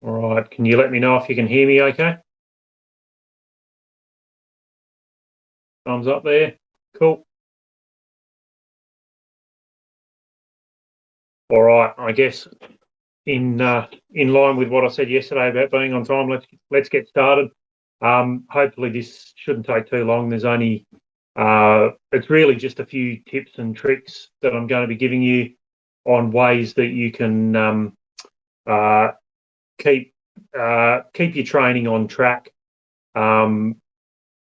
All right. Can you let me know if you can hear me okay? Thumbs up there. Cool. All right. I guess in line with what I said yesterday about being on time, let's get started. Hopefully this shouldn't take too long. It's really just a few tips and tricks that I'm going to be giving you on ways that you can uh, keep your training on track, um,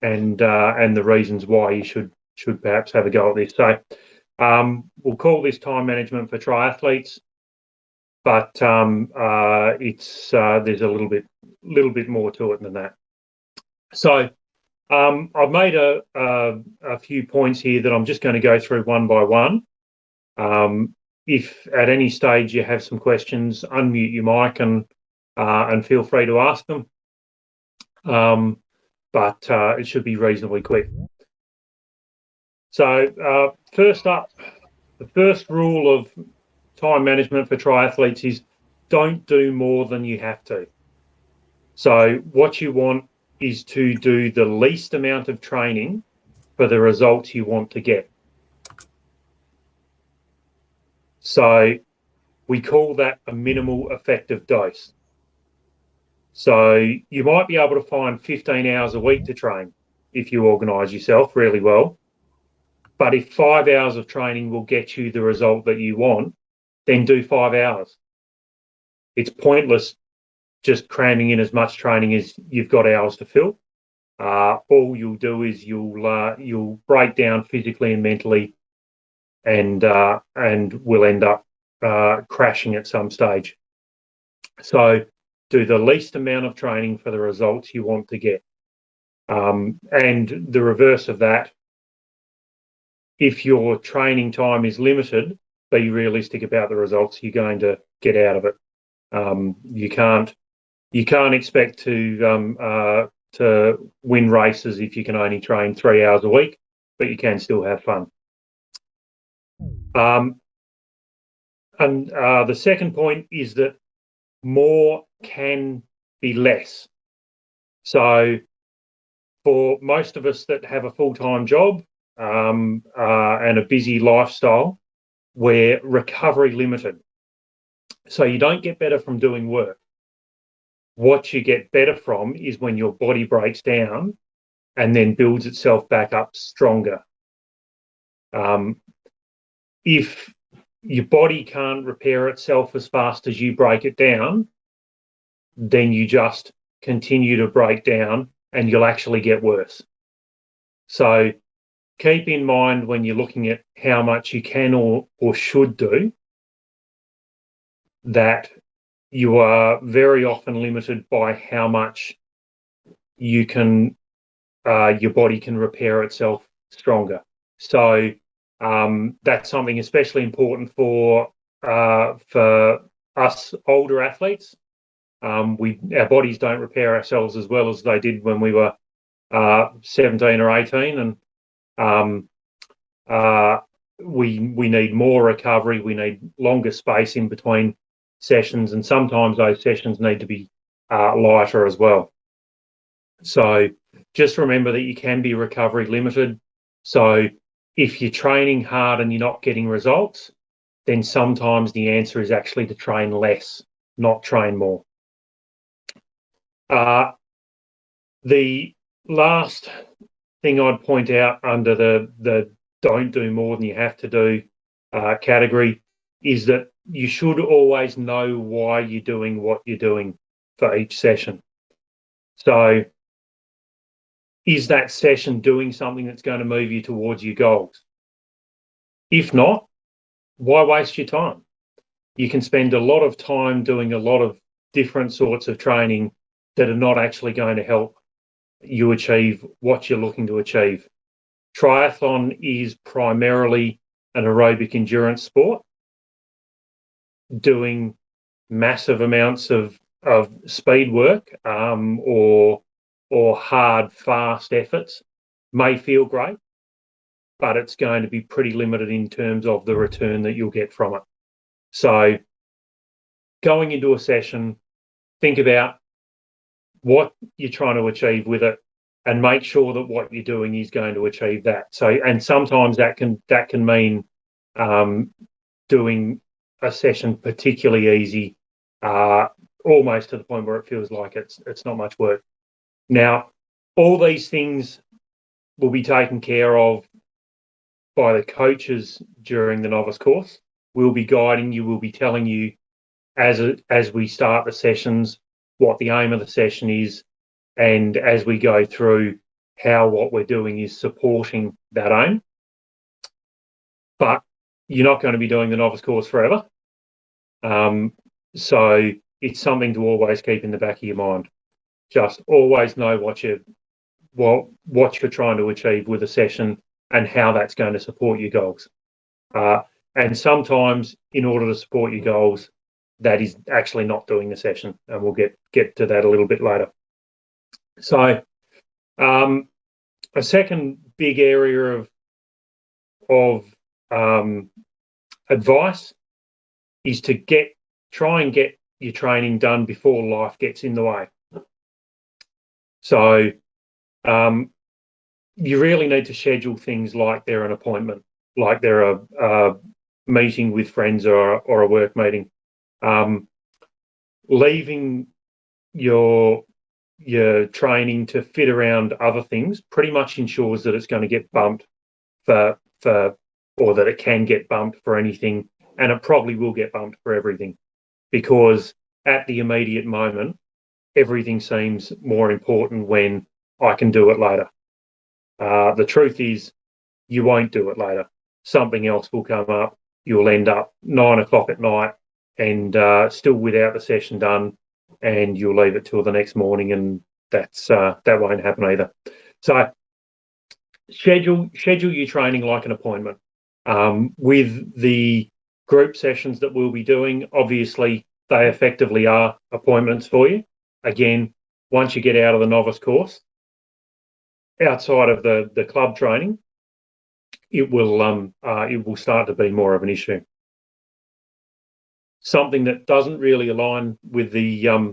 and the reasons why you should perhaps have a go at this. So we'll call this time management for triathletes, but it's there's a little bit more to it than that. So I've made a few points here that I'm just going to go through one by one. If at any stage you have some questions, unmute your mic and feel free to ask them. But it should be reasonably quick. So first up, the first rule of time management for triathletes is don't do more than you have to. So what you want is to do the least amount of training for the results you want to get. So we call that a minimal effective dose. So you might be able to find 15 hours a week to train if you organise yourself really well. But if 5 hours of training will get you the result that you want, then do 5 hours. It's pointless just cramming in as much training as you've got hours to fill. All you'll do is you'll break down physically and mentally, and will end up crashing at some stage. So do the least amount of training for the results you want to get. And the reverse of that, if your training time is limited, be realistic about the results you're going to get out of it. You can't expect to win races if you can only train 3 hours a week, but you can still have fun. And the second point is that more can be less. So for most of us that have a full-time job and a busy lifestyle, we're recovery limited. So you don't get better from doing work. What you get better from is when your body breaks down and then builds itself back up stronger. If your body can't repair itself as fast as you break it down, then you just continue to break down and you'll actually get worse. So keep in mind when you're looking at how much you can or should do, that you are very often limited by how much you can, your body can repair itself stronger. So that's something especially important for us older athletes. Our bodies don't repair ourselves as well as they did when we were 17 or 18, and we need more recovery. We need longer space in between sessions, and sometimes those sessions need to be lighter as well. So just remember that you can be recovery limited. So if you're training hard and you're not getting results, then sometimes the answer is actually to train less, not train more. The last thing I'd point out under the don't do more than you have to do category is that you should always know why you're doing what you're doing for each session. So is that session doing something that's going to move you towards your goals? If not, why waste your time? You can spend a lot of time doing a lot of different sorts of training that are not actually going to help you achieve what you're looking to achieve. Triathlon is primarily an aerobic endurance sport. Doing massive amounts of speed work or hard, fast efforts may feel great, but it's going to be pretty limited in terms of the return that you'll get from it. So going into a session, think about what you're trying to achieve with it, and make sure that what you're doing is going to achieve that. So, and sometimes that can mean doing a session particularly easy, almost to the point where it feels like it's not much work. Now, all these things will be taken care of by the coaches during the novice course. We'll be guiding you. We'll be telling you as we start the sessions what the aim of the session is, and as we go through how what we're doing is supporting that aim. But you're not going to be doing the novice course forever. So it's something to always keep in the back of your mind. Just always know what you're trying to achieve with a session and how that's going to support your goals. And sometimes, in order to support your goals, that is actually not doing the session, and we'll get to that a little bit later. So, a second big area of advice is to try and get your training done before life gets in the way. So, you really need to schedule things like they're an appointment, like they're a meeting with friends or a work meeting. Leaving your training to fit around other things pretty much ensures that it's going to get bumped for or that it can get bumped for anything, and it probably will get bumped for everything, because at the immediate moment everything seems more important when I can do it later. The truth is, you won't do it later. Something else will come up. You'll end up 9 o'clock at night and still without the session done, and you'll leave it till the next morning, and that won't happen either. So schedule your training like an appointment. With the group sessions that we'll be doing, obviously they effectively are appointments for you. Again, once you get out of the novice course, outside of the club training, it will start to be more of an issue. Something that doesn't really align with the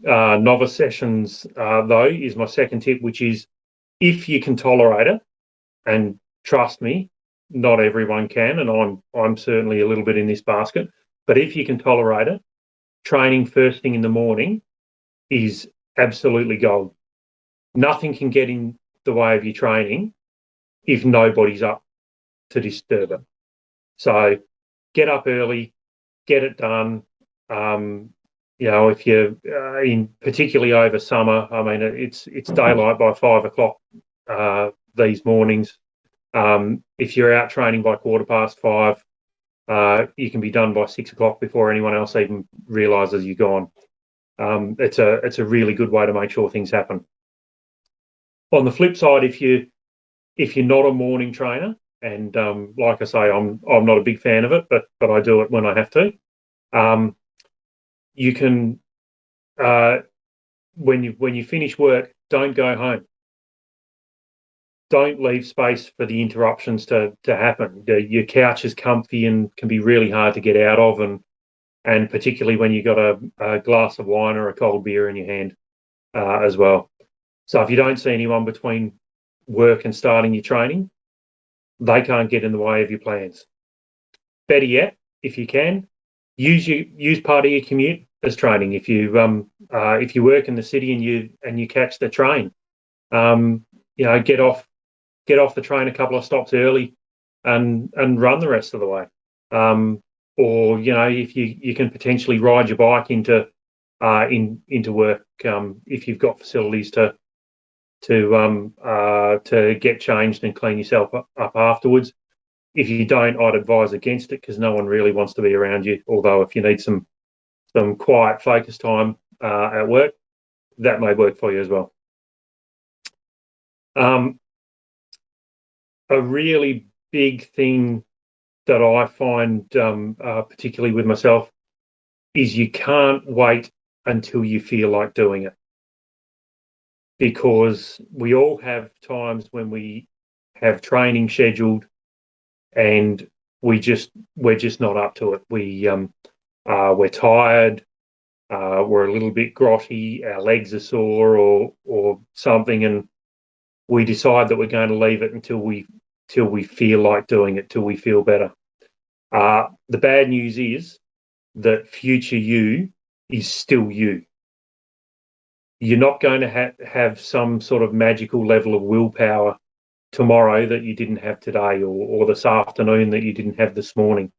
novice sessions, though, is my second tip, which is, if you can tolerate it, and trust me, not everyone can, and I'm certainly a little bit in this basket, but if you can tolerate it, training first thing in the morning is absolutely gold. Nothing can get in the way of your training if nobody's up to disturb it. So get up early, get it done. If you're particularly over summer, I mean, it's daylight by 5 o'clock these mornings. If you're out training by 5:15, you can be done by 6 o'clock before anyone else even realises you're gone. It's a really good way to make sure things happen. On the flip side, if you're not a morning trainer, and like I say, I'm not a big fan of it, but I do it when I have to. You can when you finish work, don't go home. Don't leave space for the interruptions to happen. Your couch is comfy and can be really hard to get out of, and particularly when you've got a glass of wine or a cold beer in your hand as well. So if you don't see anyone between work and starting your training, they can't get in the way of your plans. Better yet, if you can, use part of your commute as training. If you work in the city and you catch the train, get off the train a couple of stops early and run the rest of the way. Or if you can potentially ride your bike into work, if you've got facilities to get changed and clean yourself up afterwards. If you don't, I'd advise against it, because no one really wants to be around you. Although if you need some quiet focus time at work, that may work for you as well. A really big thing that I find, particularly with myself, is you can't wait until you feel like doing it, because we all have times when we have training scheduled and we're just not up to it. We're tired. we're a little bit grotty, our legs are sore or something, and we decide that we're going to leave it until we feel like doing it, till we feel better. The bad news is that future you is still you. You're not going to have some sort of magical level of willpower tomorrow that you didn't have today, or this afternoon that you didn't have this morning.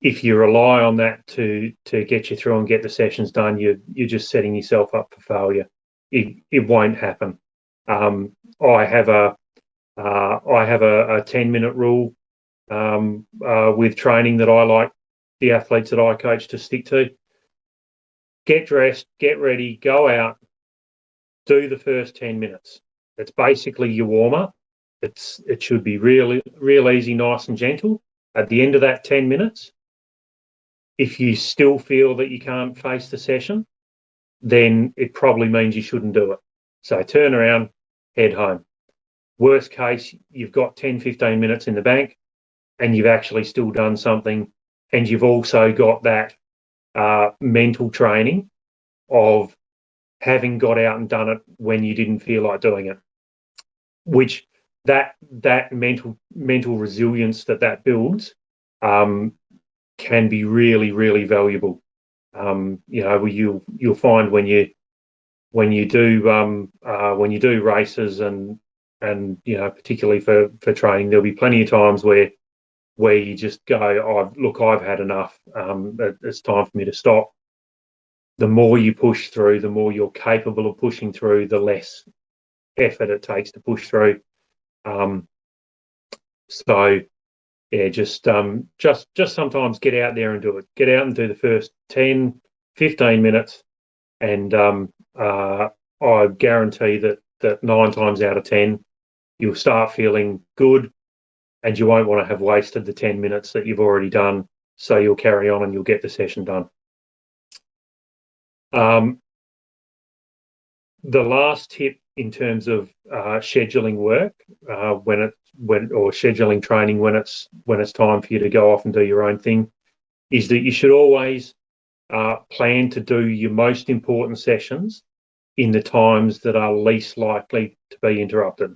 If you rely on that to get you through and get the sessions done, you're just setting yourself up for failure. It won't happen. I have a 10-minute rule with training that I like the athletes that I coach to stick to. Get dressed, get ready, go out, do the first 10 minutes. It's basically your warm-up. It should be real easy, nice and gentle. At the end of that 10 minutes, if you still feel that you can't face the session, then it probably means you shouldn't do it. So turn around, head home. Worst case, you've got 10, 15 minutes in the bank and you've actually still done something, and you've also got that mental training of having got out and done it when you didn't feel like doing it, which that mental resilience that builds can be really valuable. You'll find when you do races and particularly for training, there'll be plenty of times where you just go, I've had enough. It's time for me to stop. The more you push through, the more you're capable of pushing through, the less effort it takes to push through. So yeah, just sometimes get out there and do it. Get out and do the first 10, 15 minutes, and I guarantee that 9 times out of 10, you'll start feeling good, and you won't want to have wasted the 10 minutes that you've already done. So you'll carry on and you'll get the session done. The last tip in terms of scheduling work or scheduling training when it's time for you to go off and do your own thing is that you should always plan to do your most important sessions in the times that are least likely to be interrupted.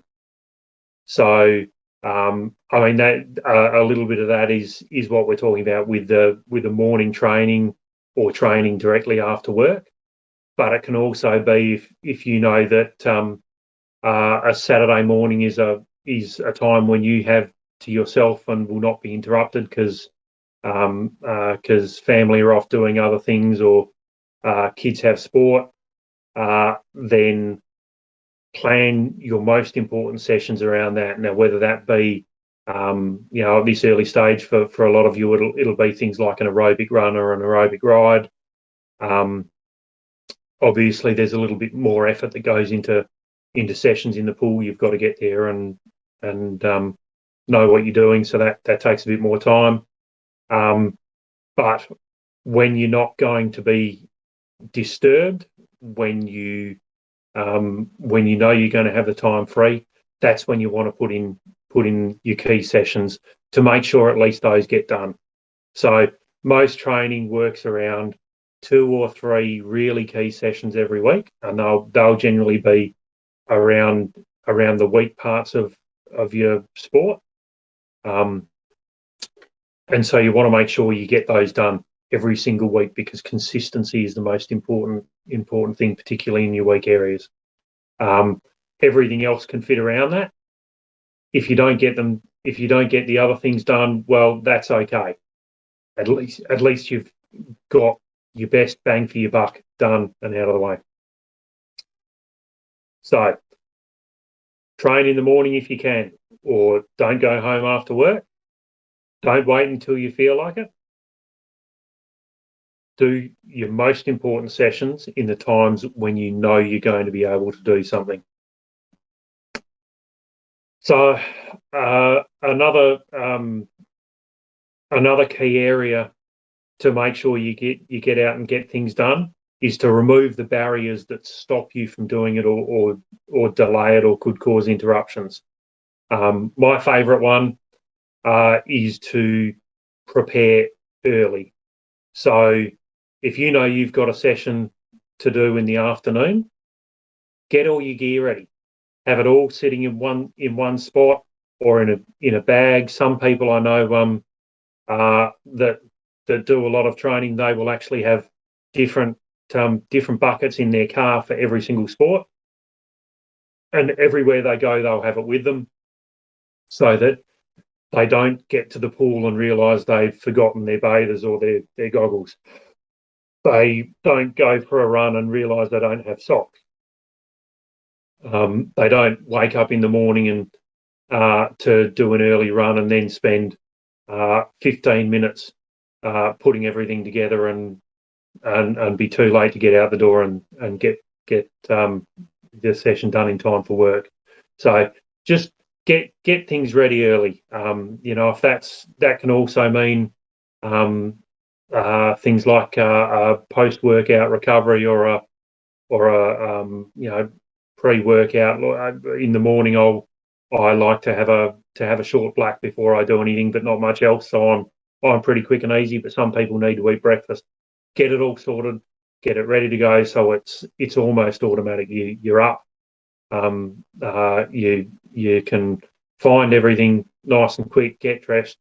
So that a little bit of that is what we're talking about with the morning training or training directly after work. But it can also be if you know that a Saturday morning is a time when you have to yourself and will not be interrupted because family are off doing other things or kids have sport. Then plan your most important sessions around that. Now, whether that be at this early stage for a lot of you, it'll be things like an aerobic run or an aerobic ride. Obviously, there's a little bit more effort that goes into sessions in the pool. You've got to get there and know what you're doing, so that takes a bit more time. But when you're not going to be disturbed, when you know you're going to have the time free, that's when you want to put in your key sessions to make sure at least those get done. So most training works around 2 or 3 really key sessions every week, and they'll generally be around the weak parts of your sport. And so you want to make sure you get those done every single week, because consistency is the most important thing, particularly in your weak areas. Everything else can fit around that. If you don't get the other things done, well, that's okay. At least you've got your best bang for your buck done and out of the way. So train in the morning if you can, or don't go home after work. Don't wait until you feel like it. Do your most important sessions in the times when you know you're going to be able to do something. So another key area to make sure you get out and get things done is to remove the barriers that stop you from doing it or delay it or could cause interruptions. My favourite one is to prepare early. So if you know you've got a session to do in the afternoon, get all your gear ready. Have it all sitting in one spot or in a bag. Some people I know that do a lot of training, they will actually have different different buckets in their car for every single sport, and everywhere they go, they'll have it with them, so that they don't get to the pool and realise they've forgotten their bathers or their goggles. They don't go for a run and realise they don't have socks. They don't wake up in the morning and to do an early run and then spend 15 minutes putting everything together and be too late to get out the door and get the session done in time for work. So just get things ready early. If that can also mean things like a post workout recovery or a pre-workout. In the morning, I like to have a short black before I do anything, but not much else. So I'm pretty quick and easy. But some people need to eat breakfast. Get it all sorted, get it ready to go, so it's almost automatic. You're up. You can find everything nice and quick. Get dressed,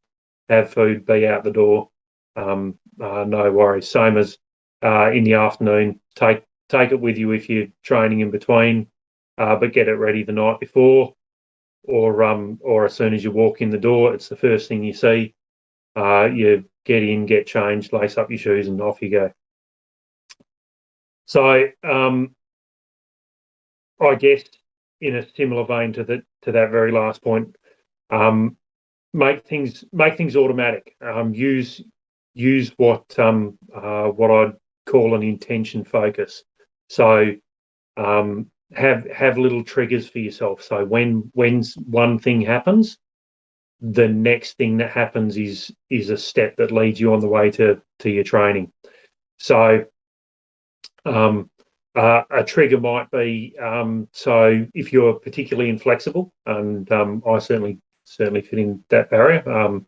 have food, be out the door. No worries. Same as in the afternoon. Take it with you if you're training in between, but get it ready the night before, or as soon as you walk in the door, it's the first thing you see. You get in, get changed, lace up your shoes, and off you go. So I guess in a similar vein to that very last point, make things automatic. Use what I'd call an intention focus. So have little triggers for yourself. So when one thing happens, the next thing that happens is a step that leads you on the way to your training. So a trigger might be, so if you're particularly inflexible, and I certainly fit in that barrier,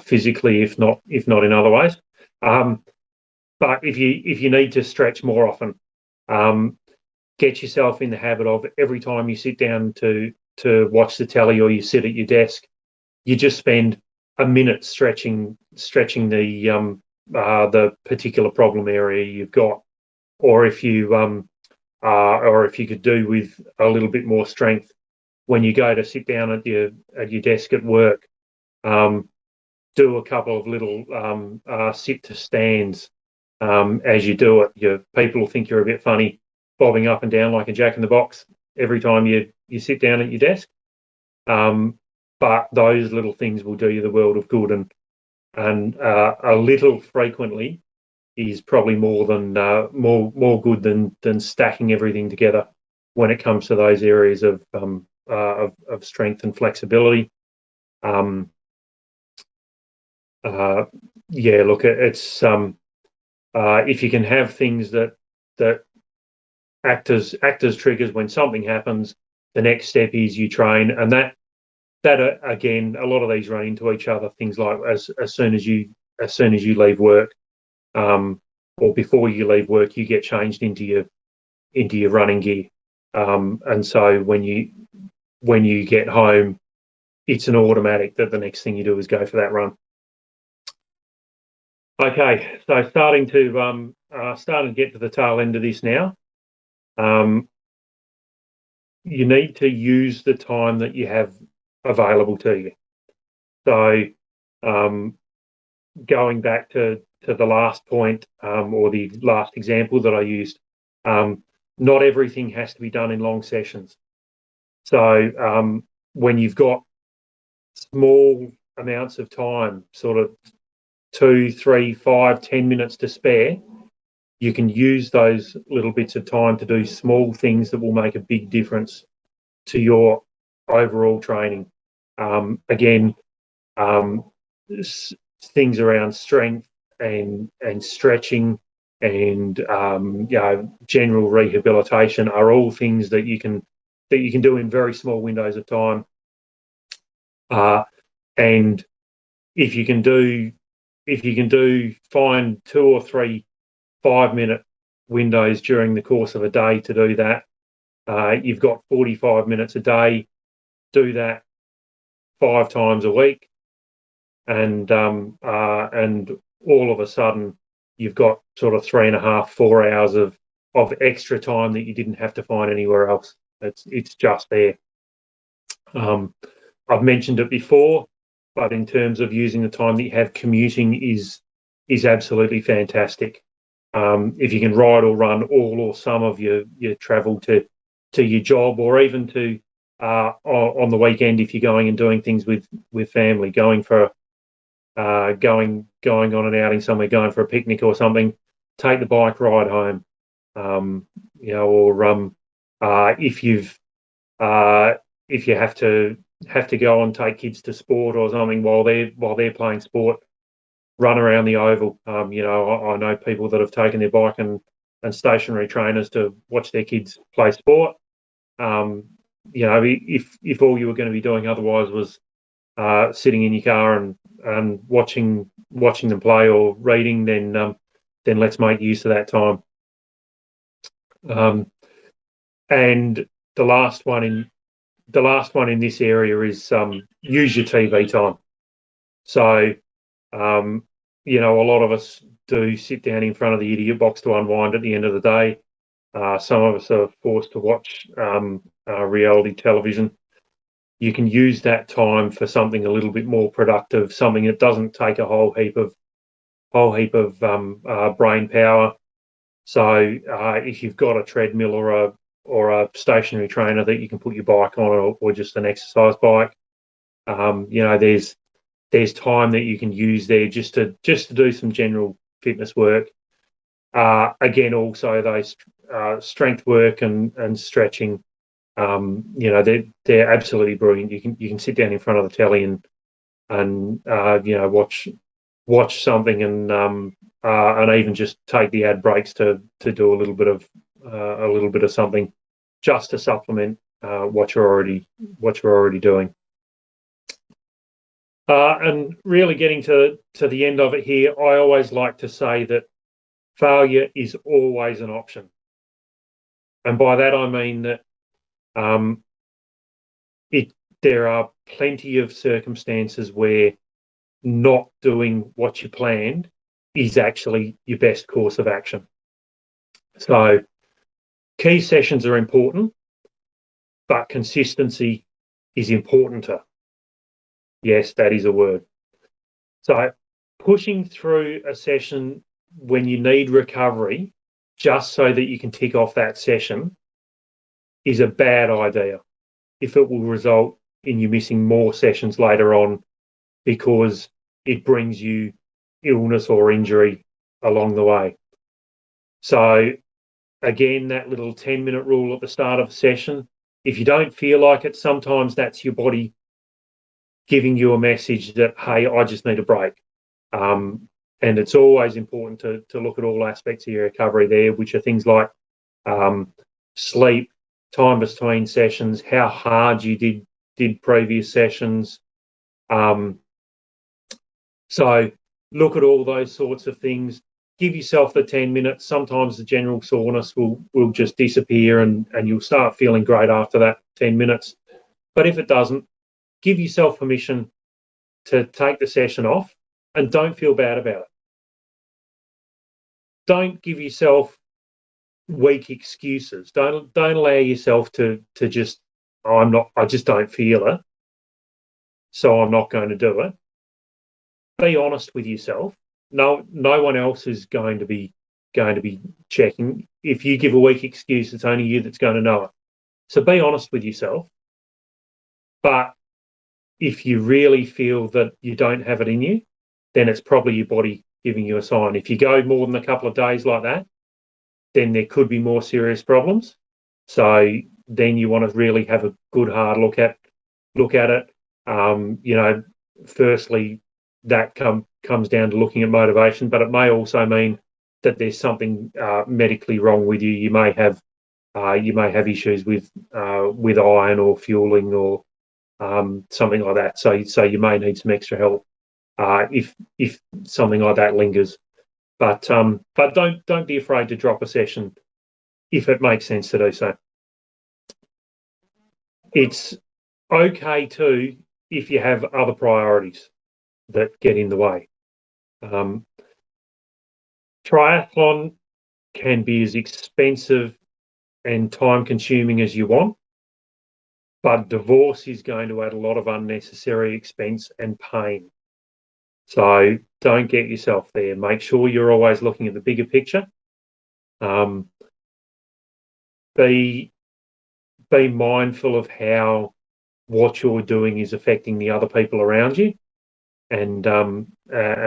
physically, if not in other ways. But if you need to stretch more often, get yourself in the habit of, every time you sit down to watch the telly or you sit at your desk, you just spend a minute stretching the particular problem area you've got. Or if you could do with a little bit more strength, when you go to sit down at your desk at work, do a couple of little sit to stands as you do it. People will think you're a bit funny, bobbing up and down like a jack in the box every time you sit down at your desk. But those little things will do you the world of good, and a little frequently is probably more good than stacking everything together when it comes to those areas of strength and flexibility. Look, it's if you can have things that act as triggers when something happens, the next step is you train, and that again, a lot of these run into each other. Things like as soon as you leave work, or before you leave work, you get changed into your running gear, and so when you get home, it's an automatic that the next thing you do is go for that run. Okay, so starting to get to the tail end of this now. You need to use the time that you have available to you. So, going back to the last point, or the last example that I used, not everything has to be done in long sessions. So when you've got small amounts of time, sort of 2, 3, 5, 10 minutes to spare, you can use those little bits of time to do small things that will make a big difference to your overall training. Again, things around strength and stretching and general rehabilitation are all things that you can do in very small windows of time. And if you can do find 2 or 3 5-minute windows during the course of a day to do that. You've got 45 minutes a day. Do that 5 times a week, and all of a sudden you've got sort of 3.5, 4 hours of extra time that you didn't have to find anywhere else. It's just there. I've mentioned it before, but in terms of using the time that you have, commuting is absolutely fantastic. If you can ride or run all or some of your travel to your job, or even to on the weekend if you're going and doing things with family, going on an outing somewhere, going for a picnic or something, take the bike ride home. Or if you have to go and take kids to sport or something while they're playing sport, run around the oval. I know people that have taken their bike and stationary trainers to watch their kids play sport. If all you were going to be doing otherwise was sitting in your car and watching them play or reading, then let's make use of that time. And the last one in this area is use your TV time. So a lot of us do sit down in front of the idiot box to unwind at the end of the day. Some of us are forced to watch reality television. You can use that time for something a little bit more productive, something that doesn't take a whole heap of brain power. So if you've got a treadmill or a stationary trainer that you can put your bike on, or just an exercise bike, there's time that you can use there just to do some general fitness work. Again, also those strength work and stretching. They're absolutely brilliant. You can sit down in front of the telly and watch something, and even just take the ad breaks to do a little bit of something just to supplement what you're already doing. And really getting to the end of it here, I always like to say that failure is always an option. And by that I mean that there are plenty of circumstances where not doing what you planned is actually your best course of action. So key sessions are important, but consistency is importanter. Yes, that is a word. So pushing through a session when you need recovery just so that you can tick off that session is a bad idea, if it will result in you missing more sessions later on because it brings you illness or injury along the way. So again, that little 10-minute rule at the start of a session, if you don't feel like it, sometimes that's your body giving you a message that, hey, I just need a break. And it's always important to look at all aspects of your recovery there, which are things like sleep, time between sessions, how hard you did previous sessions. So look at all those sorts of things. Give yourself the 10 minutes. Sometimes the general soreness will just disappear and you'll start feeling great after that 10 minutes. But if it doesn't, give yourself permission to take the session off and don't feel bad about it. Don't give yourself weak excuses. Don't allow yourself to just, I just don't feel it, so I'm not going to do it. Be honest with yourself. No one else is going to be checking. If you give a weak excuse, it's only you that's going to know it. So be honest with yourself. But if you really feel that you don't have it in you, then it's probably your body giving you a sign. If you go more than a couple of days like that, then there could be more serious problems. So then you want to really have a good hard look at it. Firstly, that comes down to looking at motivation, but it may also mean that there's something medically wrong with you. You may have issues with iron or fueling or something like that. So you may need some extra help if something like that lingers. But don't be afraid to drop a session if it makes sense to do so. It's okay too if you have other priorities that get in the way. Triathlon can be as expensive and time consuming as you want, but divorce is going to add a lot of unnecessary expense and pain. So don't get yourself there. Make sure you're always looking at the bigger picture. Um, be mindful of how what you're doing is affecting the other people around you, and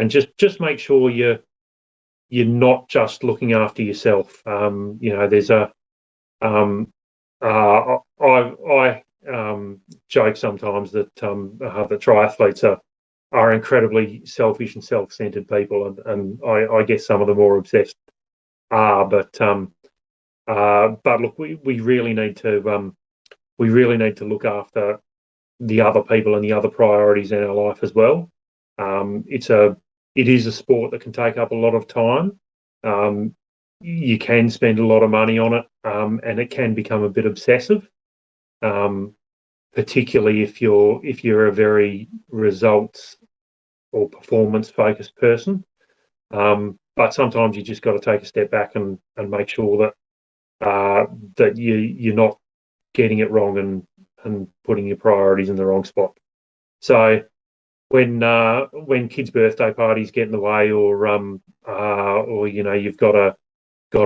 just make sure you're not just looking after yourself. There's a I joke sometimes that the triathletes are incredibly selfish and self-centered people, and I guess some of the more obsessed are. But look, we really need to look after the other people and the other priorities in our life as well. It is a sport that can take up a lot of time. You can spend a lot of money on it, and it can become a bit obsessive, particularly if you're a very results or performance focused person. But sometimes you just got to take a step back and make sure that you're not getting it wrong and putting your priorities in the wrong spot. So when kids' birthday parties get in the way, or you've got a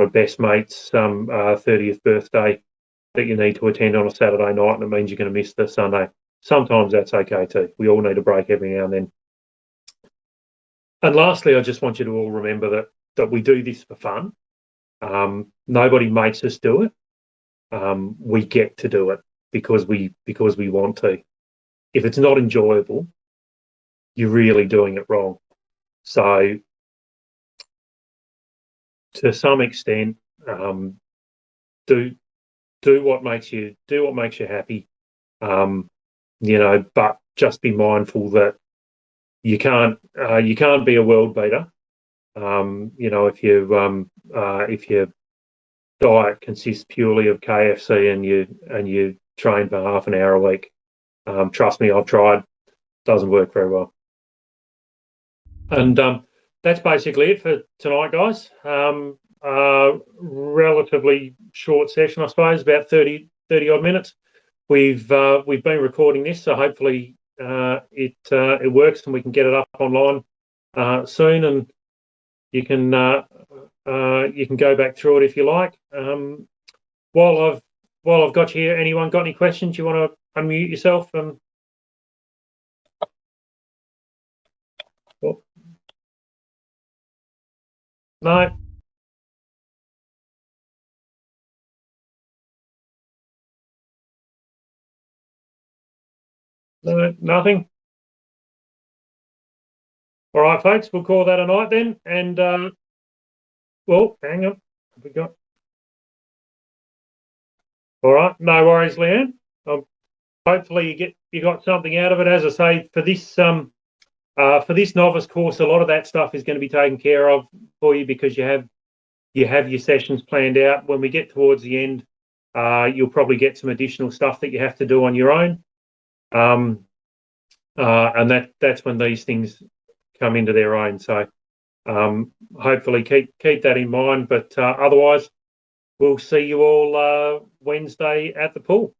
best mate's 30th birthday that you need to attend on a Saturday night, and it means you're going to miss the Sunday. Sometimes that's okay too. We all need a break every now and then. And lastly, I just want you to all remember that we do this for fun. Nobody makes us do it. We get to do it because we want to. If it's not enjoyable, you're really doing it wrong. So, to some extent, do what makes you happy. But just be mindful that you can't be a world beater. If your diet consists purely of KFC and you train for half an hour a week, trust me, I've tried. Doesn't work very well. And that's basically it for tonight, guys. Relatively short session, I suppose, about 30 odd minutes. We've been recording this, so hopefully it works and we can get it up online soon, and you can go back through it if you like. While I've got you here, anyone got any questions? You want to unmute yourself and? Oh, no. No, nothing. All right, folks, we'll call that a night then. And well, hang on, we got. All right, no worries, Leanne. Hopefully you got something out of it. As I say, for this novice course, a lot of that stuff is going to be taken care of for you because you have your sessions planned out. When we get towards the end, you'll probably get some additional stuff that you have to do on your own, and that's when these things come into their own. So hopefully keep that in mind. But otherwise, we'll see you all Wednesday at the pool.